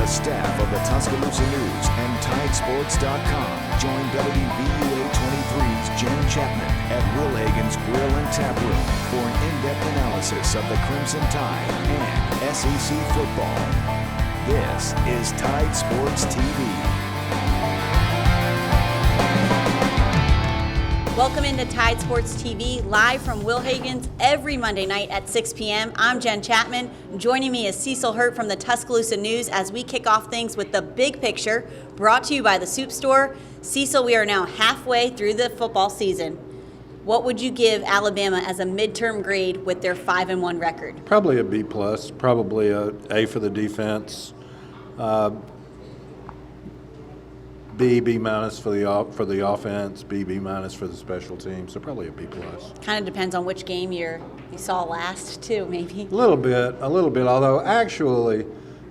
The staff of the Tuscaloosa News and TideSports.com join WVUA 23's Jenn Chapman at Wilhagan's Grill and Tap Room for an in-depth analysis of the Crimson Tide and SEC football. This is Tide Sports TV. Welcome into Tide Sports TV, live from Wilhagan's every Monday night at 6 p.m. I'm Jenn Chapman. Joining me is Cecil Hurt from the Tuscaloosa News as we kick off things with the big picture, brought to you by the Soup Store. Cecil, we are now halfway through the football season. What would you give Alabama as a midterm grade with their 5-1 record? Probably a B+, probably a A for the defense. B minus for the offense, B minus for the special teams, so probably a B+. Kind of depends on which game you saw last, too, maybe. A little bit. Although actually,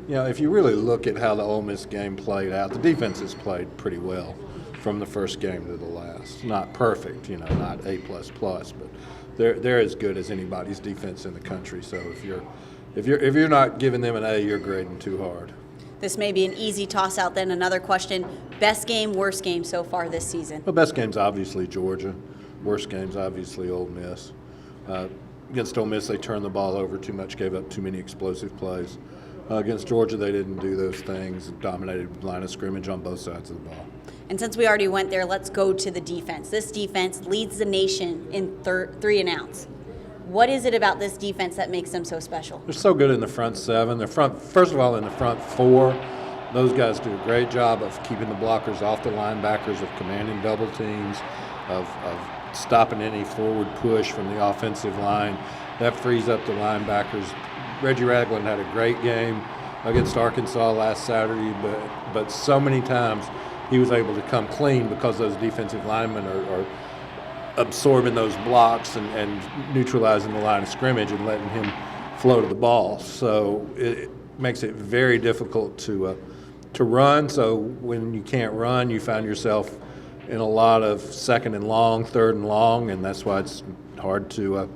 if you really look at how the Ole Miss game played out, the defense has played pretty well from the first game to the last. Not perfect, not A++, but they're as good as anybody's defense in the country. So if you're not giving them an A, you're grading too hard. This may be an easy toss-out then. Another question, best game, worst game so far this season? Well, best game's obviously Georgia. Worst game's obviously Ole Miss. Against Ole Miss, they turned the ball over too much, gave up too many explosive plays. Against Georgia, they didn't do those things, dominated line of scrimmage on both sides of the ball. And since we already went there, let's go to the defense. This defense leads the nation in 3 and outs. What is it about this defense that makes them so special? They're so good in the front 7. First of all, in the front 4, those guys do a great job of keeping the blockers off the linebackers, of commanding double teams, of stopping any forward push from the offensive line. That frees up the linebackers. Reggie Ragland had a great game against Arkansas last Saturday, but so many times he was able to come clean because those defensive linemen are absorbing those blocks and neutralizing the line of scrimmage and letting him flow to the ball. So it makes it very difficult to run. So when you can't run, you find yourself in a lot of second and long, third and long, and that's why it's hard to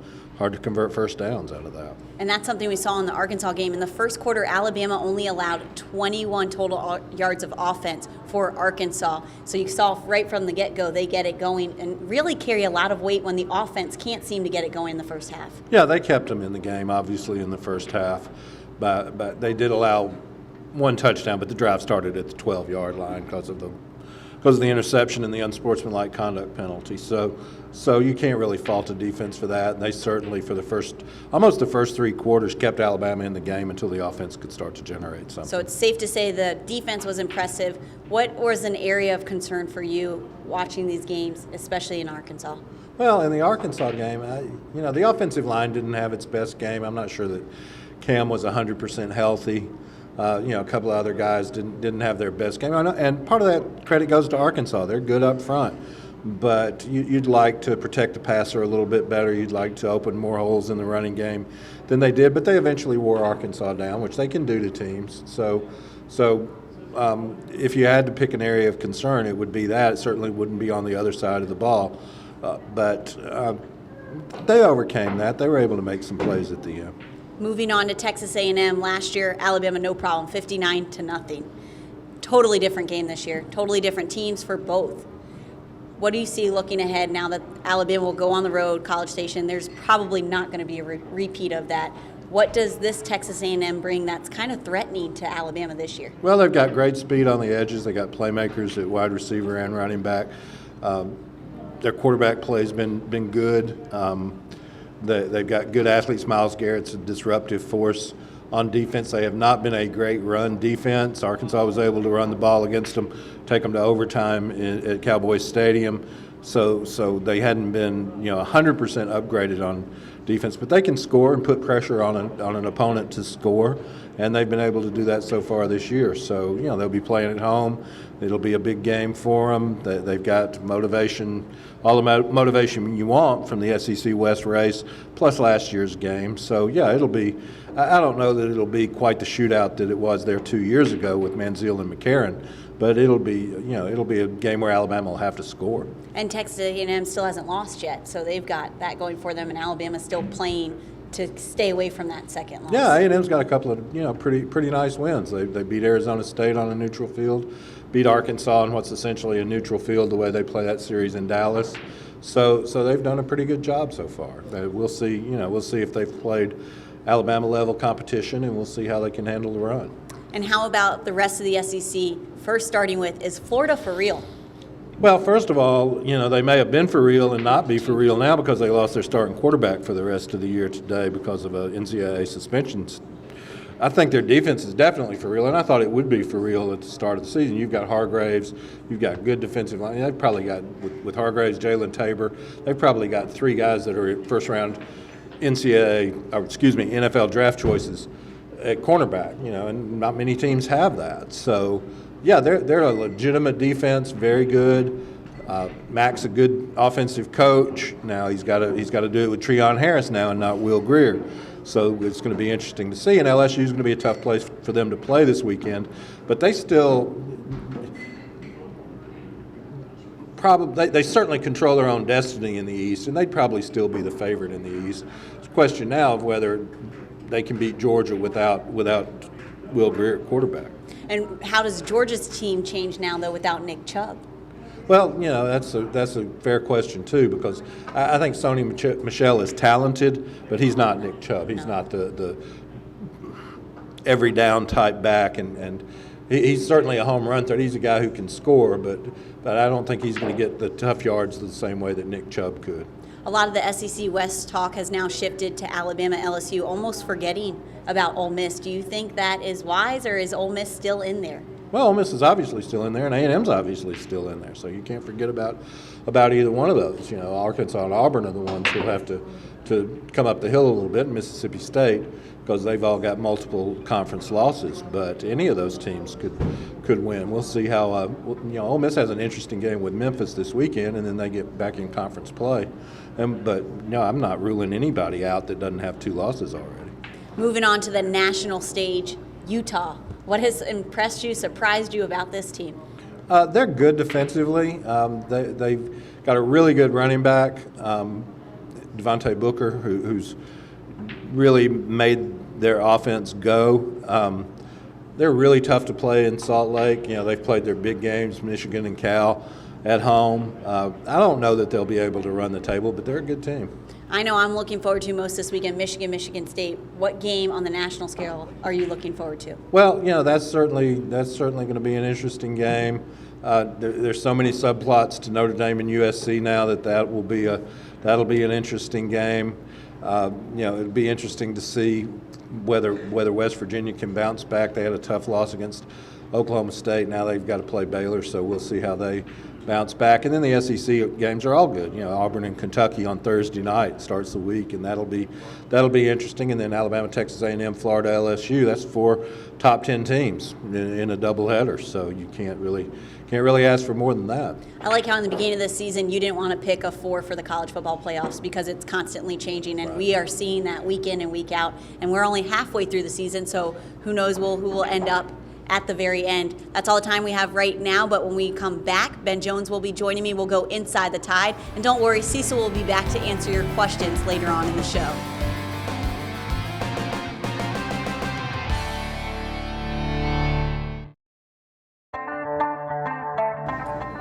convert first downs out of that. And that's something we saw in the Arkansas game. In the first quarter, Alabama only allowed 21 total yards of offense for Arkansas. So you saw right from the get-go, they get it going and really carry a lot of weight when the offense can't seem to get it going in the first half. Yeah, they kept them in the game, obviously, in the first half. But they did allow one touchdown, but the drive started at the 12-yard line because of the interception and the unsportsmanlike conduct penalty. So you can't really fault the defense for that. And they certainly, for almost the first 3 quarters, kept Alabama in the game until the offense could start to generate something. So it's safe to say the defense was impressive. What was an area of concern for you watching these games, especially in Arkansas? Well, in the Arkansas game, the offensive line didn't have its best game. I'm not sure that Cam was 100% healthy. A couple of other guys didn't have their best game. And part of that credit goes to Arkansas. They're good up front. But you'd like to protect the passer a little bit better. You'd like to open more holes in the running game than they did. But they eventually wore Arkansas down, which they can do to teams. So if you had to pick an area of concern, it would be that. It certainly wouldn't be on the other side of the ball. But they overcame that. They were able to make some plays at the end. Moving on to Texas A&M, last year, Alabama, no problem, 59-0. Totally different game this year. Totally different teams for both. What do you see looking ahead now that Alabama will go on the road, College Station? There's probably not going to be a repeat of that. What does this Texas A&M bring that's kind of threatening to Alabama this year? Well, they've got great speed on the edges. They got playmakers at wide receiver and running back. Their quarterback play's been good. They've got good athletes. Myles Garrett's a disruptive force on defense. They have not been a great run defense. Arkansas was able to run the ball against them, take them to overtime at Cowboys Stadium. So they hadn't been 100% upgraded on defense, but they can score and put pressure on an opponent to score, and they've been able to do that so far this year. So they'll be playing at home. It'll be a big game for them. They've got motivation, all the motivation you want from the SEC West race, plus last year's game. So it'll be. I don't know that it'll be quite the shootout that it was there 2 years ago with Manziel and McCarron, but it'll be a game where Alabama will have to score. And Texas A&M still hasn't lost yet, so they've got that going for them, and Alabama's still playing to stay away from that second loss. Yeah, A&M's got a couple of pretty nice wins. They beat Arizona State on a neutral field, beat Arkansas on what's essentially a neutral field the way they play that series in Dallas. So they've done a pretty good job so far. We'll see if they've played Alabama level competition, and we'll see how they can handle the run. And how about the rest of the SEC? First, starting with, is Florida for real? Well, first of all, they may have been for real and not be for real now because they lost their starting quarterback for the rest of the year today because of a NCAA suspension. I think their defense is definitely for real, and I thought it would be for real at the start of the season. You've got Hargraves, you've got good defensive line. They've probably got, with Hargraves, Jalen Tabor, they've probably got 3 guys that are first-round NFL draft choices at cornerback, and not many teams have that. So, yeah, they're a legitimate defense, very good. Mac's a good offensive coach. Now he's got to do it with Treon Harris now and not Will Greer. So it's going to be interesting to see. And LSU is going to be a tough place for them to play this weekend. But they still they certainly control their own destiny in the East, and they'd probably still be the favorite in the East. It's a question now of whether they can beat Georgia without Will Greer at quarterback. And how does Georgia's team change now, though, without Nick Chubb? Well, that's a fair question too, because I think Sony Michel is talented, but he's not Nick Chubb. He's not the every down type back, and he's certainly a home run threat. He's a guy who can score, but I don't think he's going to get the tough yards the same way that Nick Chubb could. A lot of the SEC West talk has now shifted to Alabama, LSU, almost forgetting about Ole Miss. Do you think that is wise, or is Ole Miss still in there? Well, Ole Miss is obviously still in there, and A&M's obviously still in there, so you can't forget about either one of those. Arkansas and Auburn are the ones who'll have to come up the hill a little bit, and Mississippi State, because they've all got multiple conference losses. But any of those teams could win. We'll see how. Ole Miss has an interesting game with Memphis this weekend, and then they get back in conference play. But I'm not ruling anybody out that doesn't have 2 losses already. Moving on to the national stage, Utah. What has impressed you, surprised you about this team? They're good defensively. They've got a really good running back, Devontae Booker, who's really made their offense go. They're really tough to play in Salt Lake. They've played their big games, Michigan and Cal, at home. I don't know that they'll be able to run the table, but they're a good team. I know I'm looking forward to most this weekend, Michigan State. What game on the national scale are you looking forward to? Well, that's certainly going to be an interesting game. There's so many subplots to Notre Dame and USC now that'll be an interesting game. It'll be interesting to see whether West Virginia can bounce back. They had a tough loss against Oklahoma State. Now they've got to play Baylor, so we'll see how they bounce back. And then the SEC games are all good. Auburn and Kentucky on Thursday night starts the week, and that'll be interesting. And then Alabama, Texas A&M, Florida, LSU. That's 4 top 10 teams in a doubleheader. So you can't really ask for more than that. I like how in the beginning of the season you didn't want to pick a 4 for the college football playoffs because it's constantly changing, and we are seeing that week in and week out. And we're only halfway through the season, so who knows who will end up at the very end. That's all the time we have right now, but when we come back, Ben Jones will be joining me. We'll go inside the Tide. And don't worry, Cecil will be back to answer your questions later on in the show.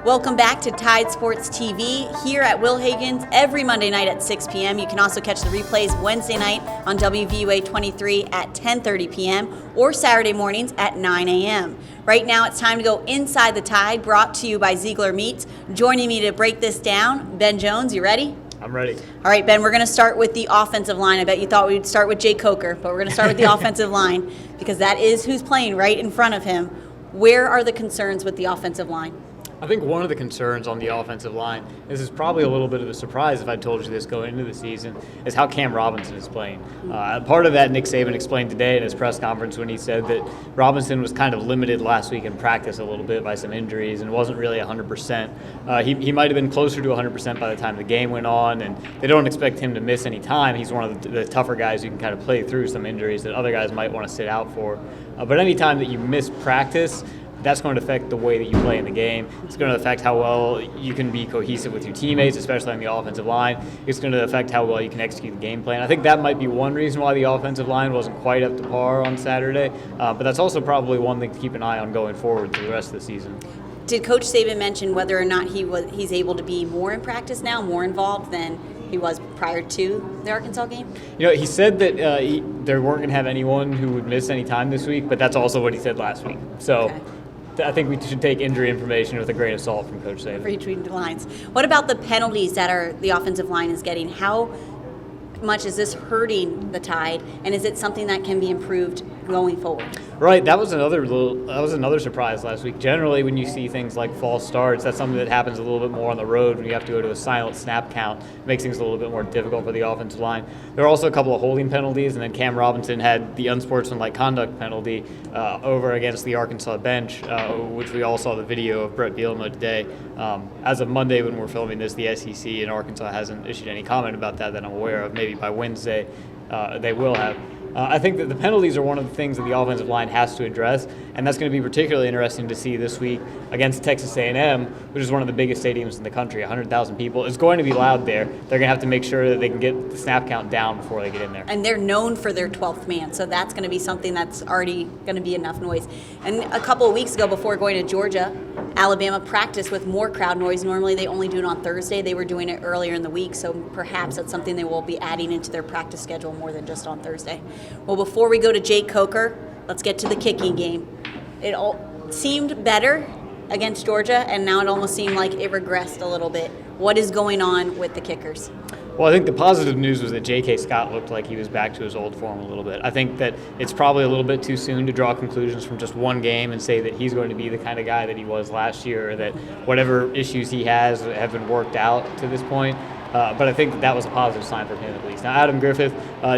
Welcome back to Tide Sports TV here at Wilhagan's every Monday night at 6 p.m. You can also catch the replays Wednesday night on WVUA 23 at 10:30 p.m. or Saturday mornings at 9 a.m. Right now it's time to go inside the Tide, brought to you by Ziegler Meats. Joining me to break this down, Ben Jones, you ready? I'm ready. All right, Ben, we're going to start with the offensive line. I bet you thought we'd start with Jay Coker, but we're going to start with the offensive line because that is who's playing right in front of him. Where are the concerns with the offensive line? I think one of the concerns on the offensive line, this is probably a little bit of a surprise if I told you this going into the season, is how Cam Robinson is playing. Part of that Nick Saban explained today in his press conference when he said that Robinson was kind of limited last week in practice a little bit by some injuries and wasn't really 100%. He might have been closer to 100% by the time the game went on, and they don't expect him to miss any time. He's one of the tougher guys who can kind of play through some injuries that other guys might want to sit out for. But any time that you miss practice, that's going to affect the way that you play in the game. It's going to affect how well you can be cohesive with your teammates, especially on the offensive line. It's going to affect how well you can execute the game plan. I think that might be one reason why the offensive line wasn't quite up to par on Saturday, but that's also probably one thing to keep an eye on going forward through the rest of the season. Did Coach Saban mention whether or not he's able to be more in practice now, more involved than he was prior to the Arkansas game? He said that they weren't going to have anyone who would miss any time this week, but that's also what he said last week. So I think we should take injury information with a grain of salt from Coach Saban. Read between the lines. What about the penalties that the offensive line is getting? How much is this hurting the Tide, and is it something that can be improved going forward? Right, that was another surprise last week. Generally, when you see things like false starts, that's something that happens a little bit more on the road when you have to go to a silent snap count. It makes things a little bit more difficult for the offensive line. There are also a couple of holding penalties, and then Cam Robinson had the unsportsmanlike conduct penalty over against the Arkansas bench, which we all saw the video of Brett Bielema today. As of Monday, when we're filming this, the SEC in Arkansas hasn't issued any comment about that I'm aware of. Maybe by Wednesday they will have. I think that the penalties are one of the things that the offensive line has to address, and that's going to be particularly interesting to see this week against Texas A&M, which is one of the biggest stadiums in the country, 100,000 people. It's going to be loud there. They're going to have to make sure that they can get the snap count down before they get in there. And they're known for their 12th man, so that's going to be something that's already going to be enough noise. And a couple of weeks ago, before going to Georgia, Alabama practiced with more crowd noise. Normally they only do it on Thursday. They were doing it earlier in the week, so perhaps that's something they will be adding into their practice schedule more than just on Thursday. Well, before we go to Jake Coker, let's get to the kicking game. It all seemed better against Georgia, and now it almost seemed like it regressed a little bit. What is going on with the kickers? Well, I think the positive news was that J.K. Scott looked like he was back to his old form a little bit. I think that it's probably a little bit too soon to draw conclusions from just one game and say that he's going to be the kind of guy that he was last year, or that whatever issues he has have been worked out to this point. But I think that was a positive sign for him at least. Now, Adam Griffith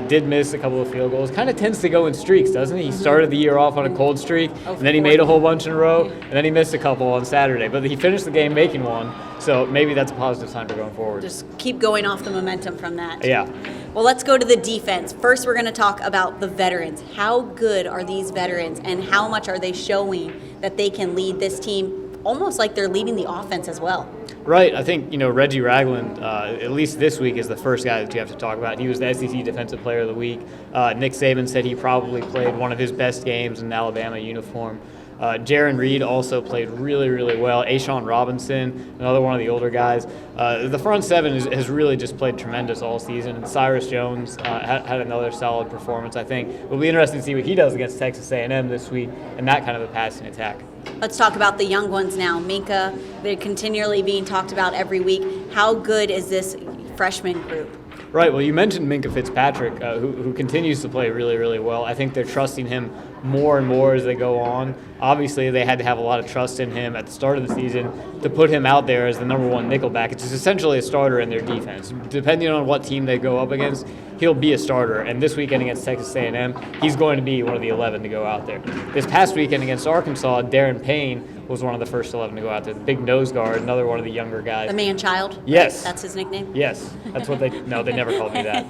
did miss a couple of field goals. Kind of tends to go in streaks, doesn't he? He started the year off on a cold streak, and then he made a whole bunch in a row, and then he missed a couple on Saturday. But he finished the game making one, so maybe that's a positive sign for going forward. Just keep going off the momentum from that. Yeah. Well, let's go to the defense. First, we're going to talk about the veterans. How good are these veterans, and how much are they showing that they can lead this team almost like they're leading the offense as well? Right. I think, Reggie Ragland, at least this week, is the first guy that you have to talk about. He was the SEC Defensive Player of the Week. Nick Saban said he probably played one of his best games in an Alabama uniform. Jaron Reed also played really, really well. Ashawn Robinson, another one of the older guys. The front seven has really just played tremendous all season. And Cyrus Jones had another solid performance. I think it'll be interesting to see what he does against Texas A&M this week and that kind of a passing attack. Let's talk about the young ones now. Minka, they're continually being talked about every week. How good is this freshman group? Right. Well, you mentioned Minka Fitzpatrick, who continues to play really, really well. I think they're trusting him more and more as they go on. Obviously, they had to have a lot of trust in him at the start of the season to put him out there as the number one nickelback. It's essentially a starter in their defense. Depending on what team they go up against, he'll be a starter. And this weekend against Texas A&M, he's going to be one of the 11 to go out there. This past weekend against Arkansas, Darren Payne was one of the first 11 to go out there. The big nose guard, another one of the younger guys. The man-child? Yes. That's his nickname? Yes. That's what they never called me that.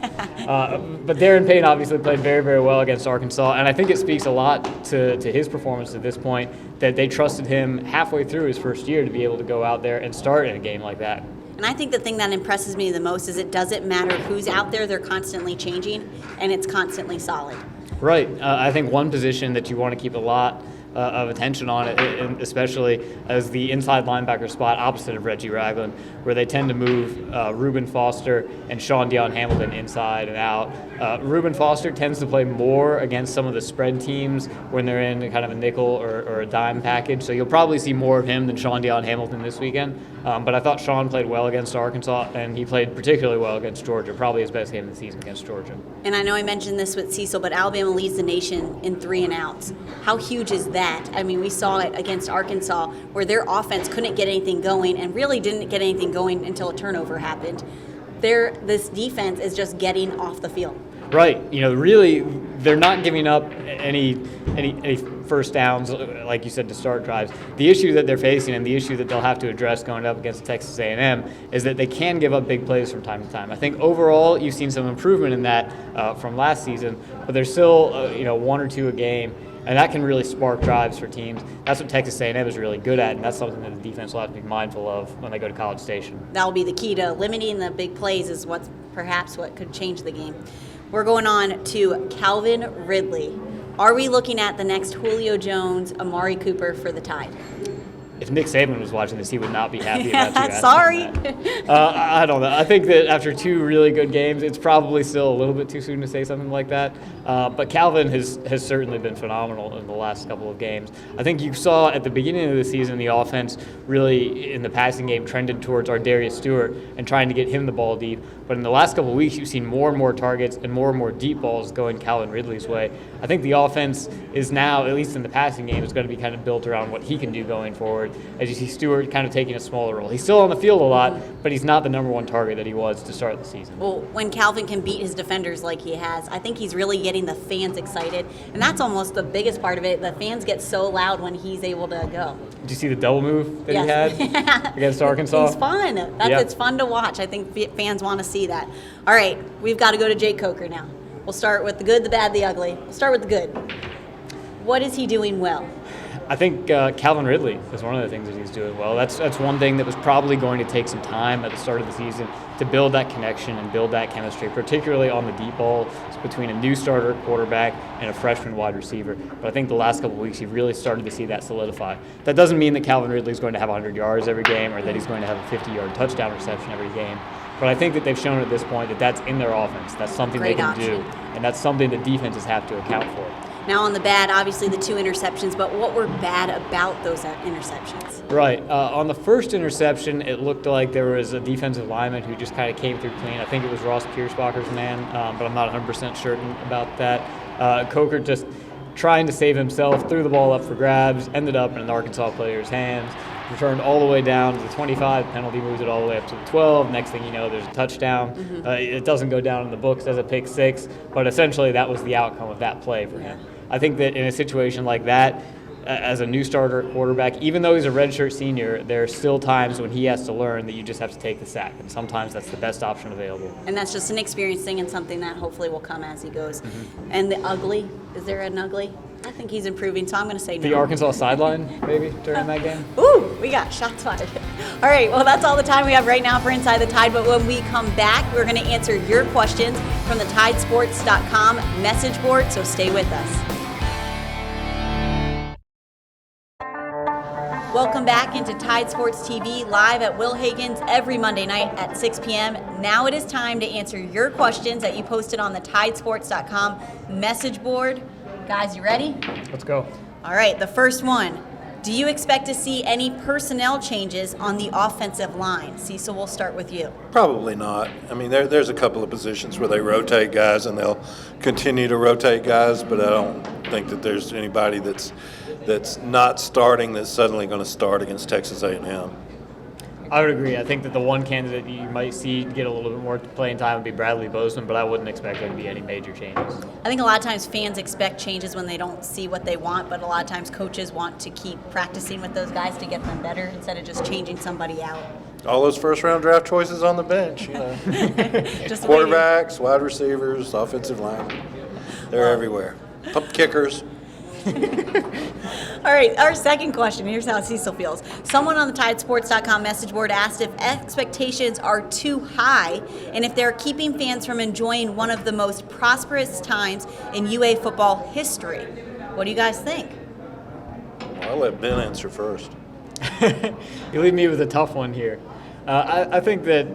But Darren Payne obviously played very, very well against Arkansas, and I think it speaks a lot to his performance at this point that they trusted him halfway through his first year to be able to go out there and start in a game like that. And I think the thing that impresses me the most is it doesn't matter who's out there, they're constantly changing, and it's constantly solid. Right. I think one position that you want to keep a lot of attention on it, and especially as the inside linebacker spot opposite of Reggie Ragland, where they tend to move Reuben Foster and Sean Dion Hamilton inside and out. Reuben Foster tends to play more against some of the spread teams when they're in kind of a nickel or a dime package, so you'll probably see more of him than Sean Dion Hamilton this weekend. But I thought Sean played well against Arkansas, and he played particularly well against Georgia, probably his best game of the season against Georgia. And I know I mentioned this with Cecil, but Alabama leads the nation in 3 and outs. How huge is that? I mean, we saw it against Arkansas where their offense couldn't get anything going and really didn't get anything going until a turnover happened. This defense is just getting off the field. Right. Really, they're not giving up any first downs, like you said, to start drives. The issue that they're facing and the issue that they'll have to address going up against Texas A&M is that they can give up big plays from time to time. I think overall you've seen some improvement in that from last season, but there's still 1 or 2 a game. and that can really spark drives for teams. That's what Texas A&M is really good at, and that's something that the defense will have to be mindful of when they go to College Station. That'll be the key to limiting the big plays is what's perhaps what could change the game. We're going on to Calvin Ridley. Are we looking at the next Julio Jones, Amari Cooper for the Tide? If Nick Saban was watching this, he would not be happy about you asking Sorry. that. I don't know. I think that after 2 really good games, it's probably still a little bit too soon to say something like that. But Calvin has certainly been phenomenal in the last couple of games. I think you saw at the beginning of the season the offense really in the passing game trended towards Ardarius Stewart and trying to get him the ball deep. But in the last couple of weeks, you've seen more and more targets and more deep balls going Calvin Ridley's way. I think the offense is now, at least in the passing game, is going to be kind of built around what he can do going forward. As you see Stewart kind of taking a smaller role. He's still on the field a lot, but he's not the number 1 target that he was to start the season. Well, when Calvin can beat his defenders like he has, I think he's really getting the fans excited. And that's almost the biggest part of it. The fans get so loud when he's able to go. Did you see the double move that Yes. he had against Arkansas? He's fun. It's fun to watch. I think fans want to see that. All right, we've got to go to Jake Coker now. We'll start with the good, the bad, the ugly. We'll start with the good. What is he doing well? I think Calvin Ridley is one of the things that he's doing well. That's one thing that was probably going to take some time at the start of the season to build that connection and build that chemistry, particularly on the deep ball between a new starter quarterback and a freshman wide receiver. But I think the last couple of weeks you've really started to see that solidify. That doesn't mean that Calvin Ridley is going to have 100 yards every game or that he's going to have a 50-yard touchdown reception every game. But I think that they've shown at this point that that's in their offense. That's something Great they can option. do, and that's something that defenses have to account for. Now on the bad, obviously the 2 interceptions, but what were bad about those interceptions? Right. On the first interception, it looked like there was a defensive lineman who just kind of came through clean. I think it was Ross Piersbacher's man, but I'm not 100% certain about that. Coker just trying to save himself, threw the ball up for grabs, ended up in an Arkansas player's hands, returned all the way down to the 25, penalty moves it all the way up to the 12. Next thing you know, there's a touchdown. It doesn't go down in the books as a pick 6, but essentially that was the outcome of that play for him. I think that in a situation like that, as a new starter at quarterback, even though he's a redshirt senior, there are still times when he has to learn that you just have to take the sack, and sometimes that's the best option available. And that's just an experience thing and something that hopefully will come as he goes. And the ugly, is there an ugly? I think he's improving, so I'm going to say no. The Arkansas sideline, maybe, during that game? Ooh, we got shots fired. All right, well, that's all the time we have right now for Inside the Tide, but when we come back, we're going to answer your questions from the Tidesports.com message board, so stay with us. Welcome back into Tide Sports TV, live at Wilhagan's every Monday night at 6 p.m. Now it is time to answer your questions that you posted on the Tidesports.com message board. Guys, you ready? Let's go. All right, the first one. Do you expect to see any personnel changes on the offensive line? Cecil, we'll start with you. Probably not. I mean, there's a couple of positions where they rotate guys, and they'll continue to rotate guys, but I don't think that there's anybody that's not starting that's suddenly going to start against Texas A&M. I would agree. I think that the one candidate you might see get a little bit more playing time would be Bradley Bozeman, but I wouldn't expect there to be any major changes. I think a lot of times fans expect changes when they don't see what they want, but a lot of times coaches want to keep practicing with those guys to get them better instead of just changing somebody out. All those first-round draft choices on the bench, you know. Just Quarterbacks, wide receivers, offensive linemen. They're everywhere. Kickers. All right, our second question. Here's how Cecil feels. Someone on the Tidesports.com message board asked if expectations are too high and if they're keeping fans from enjoying one of the most prosperous times in UA football history. What do you guys think? I'll let Ben answer first. You leave me with a tough one here. I think that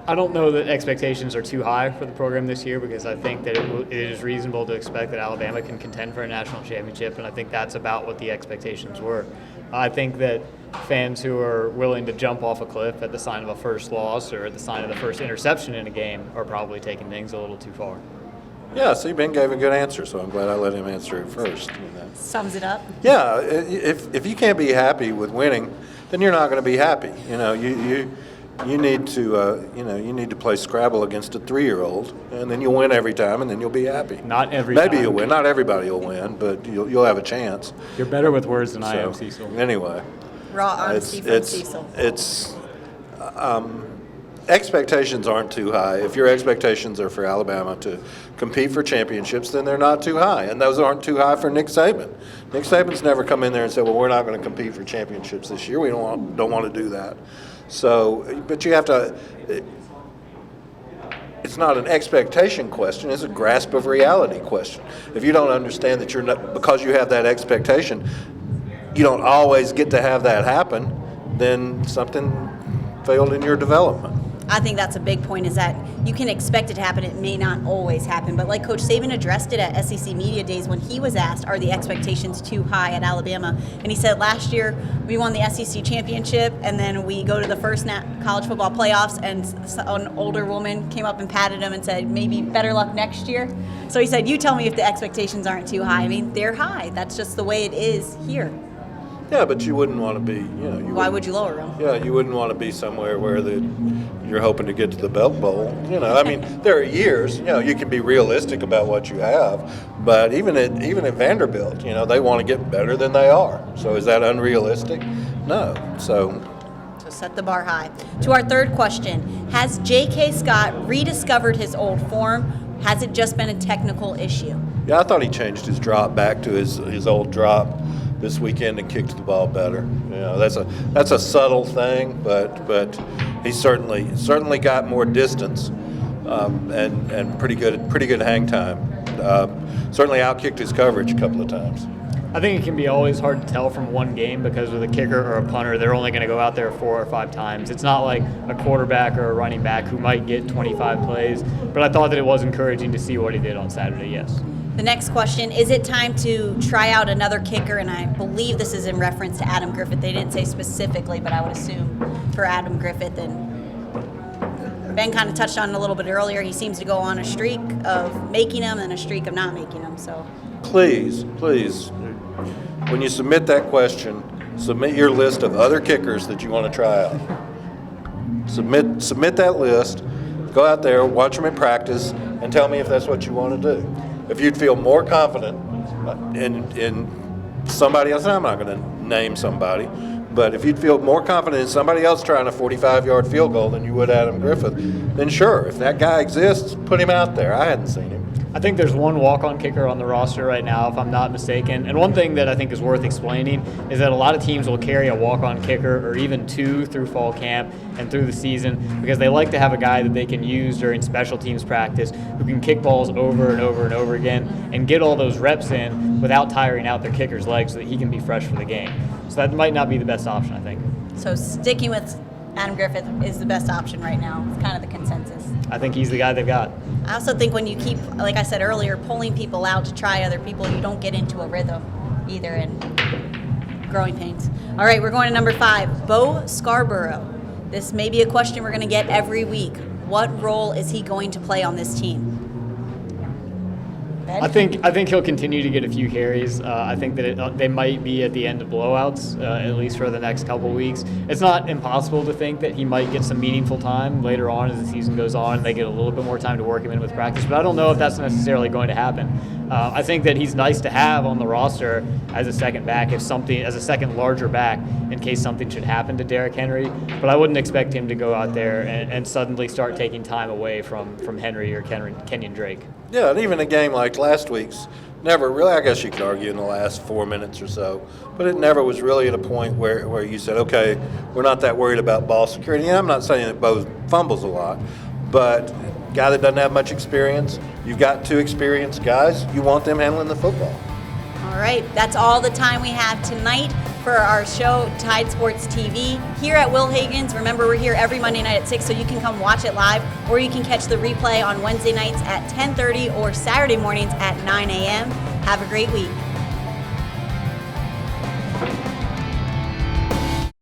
I don't know that expectations are too high for the program this year because I think that it is reasonable to expect that Alabama can contend for a national championship, and I think that's about what the expectations were. I think that fans who are willing to jump off a cliff at the sign of a first loss or at the sign of the first interception in a game are probably taking things a little too far. Yeah, see, Ben gave a good answer, so I'm glad I let him answer it first. Sums it up. Yeah, if you can't be happy with winning, then you're not going to be happy. You know, you need to play Scrabble against a 3-year-old, and then you'll win every time, and then you'll be happy. Not every Maybe time. you'll win. Not everybody will win, but you'll have a chance. You're better with words than I am, Cecil. Anyway, Raw honesty from Cecil. expectations aren't too high. If your expectations are for Alabama to compete for championships, then they're not too high, and those aren't too high for Nick Saban. Nick Saban's never come in there and said, well, we're not going to compete for championships this year. We don't want to do that. So, but you have to, it's not an expectation question, it's a grasp of reality question. If you don't understand that you're not, because you have that expectation, you don't always get to have that happen, then something failed in your development. I think that's a big point, is that you can expect it to happen. It may not always happen. But like Coach Saban addressed it at SEC Media Days when he was asked, are the expectations too high at Alabama? And he said, last year we won the SEC championship, and then we go to the first college football playoffs, and an older woman came up and patted him and said, maybe better luck next year. So he said, you tell me if the expectations aren't too high. I mean, they're high. That's just the way it is here. Yeah, but you wouldn't want to be, Why would you lower them? Yeah, you wouldn't want to be somewhere where you're hoping to get to the Belt Bowl. I mean, there are years, you can be realistic about what you have, but even at Vanderbilt, they want to get better than they are. So is that unrealistic? No. So set the bar high. To our third question, has J.K. Scott rediscovered his old form? Has it just been a technical issue? Yeah, I thought he changed his drop back to his old drop this weekend and kicked the ball better. That's a subtle thing, but he certainly got more distance and pretty good hang time. Certainly outkicked his coverage a couple of times. I think it can be always hard to tell from one game because with a kicker or a punter, they're only going to go out there 4 or 5 times. It's not like a quarterback or a running back who might get 25 plays, but I thought that it was encouraging to see what he did on Saturday, yes. The next question, is it time to try out another kicker? And I believe this is in reference to Adam Griffith. They didn't say specifically, but I would assume for Adam Griffith. And Ben kind of touched on it a little bit earlier. He seems to go on a streak of making them and a streak of not making them. So please, when you submit that question, submit your list of other kickers that you want to try out. Submit that list. Go out there, watch them in practice, and tell me if that's what you want to do. If you'd feel more confident in somebody else, and I'm not going to name somebody, but if you'd feel more confident in somebody else trying a 45-yard field goal than you would Adam Griffith, then sure, if that guy exists, put him out there. I hadn't seen him. I think there's one walk-on kicker on the roster right now, if I'm not mistaken. And one thing that I think is worth explaining is that a lot of teams will carry a walk-on kicker or even 2 through fall camp and through the season because they like to have a guy that they can use during special teams practice who can kick balls over and over and over again and get all those reps in without tiring out their kicker's legs so that he can be fresh for the game. So that might not be the best option, I think. So sticking with Adam Griffith is the best option right now. It's kind of the consensus. I think he's the guy they've got. I also think when you keep, like I said earlier, pulling people out to try other people, you don't get into a rhythm either and growing pains. All right, we're going to number 5, Bo Scarborough. This may be a question we're going to get every week. What role is he going to play on this team? Ben? I think he'll continue to get a few carries. I think that they might be at the end of blowouts, at least for the next couple weeks. It's not impossible to think that he might get some meaningful time later on as the season goes on. They get a little bit more time to work him in with practice, but I don't know if that's necessarily going to happen. I think that he's nice to have on the roster as a second back, as a second larger back, in case something should happen to Derrick Henry. But I wouldn't expect him to go out there and suddenly start taking time away from Henry or Kenyon Drake. Yeah, and even a game like last week's, never really, I guess you could argue in the last 4 minutes or so, but it never was really at a point where you said, okay, we're not that worried about ball security. And I'm not saying that Bo fumbles a lot, but a guy that doesn't have much experience, you've got 2 experienced guys, you want them handling the football. All right, that's all the time we have tonight for our show, Tide Sports TV, here at Wilhagan's. Remember, we're here every Monday night at 6, so you can come watch it live, or you can catch the replay on Wednesday nights at 10:30 or Saturday mornings at 9 a.m. Have a great week.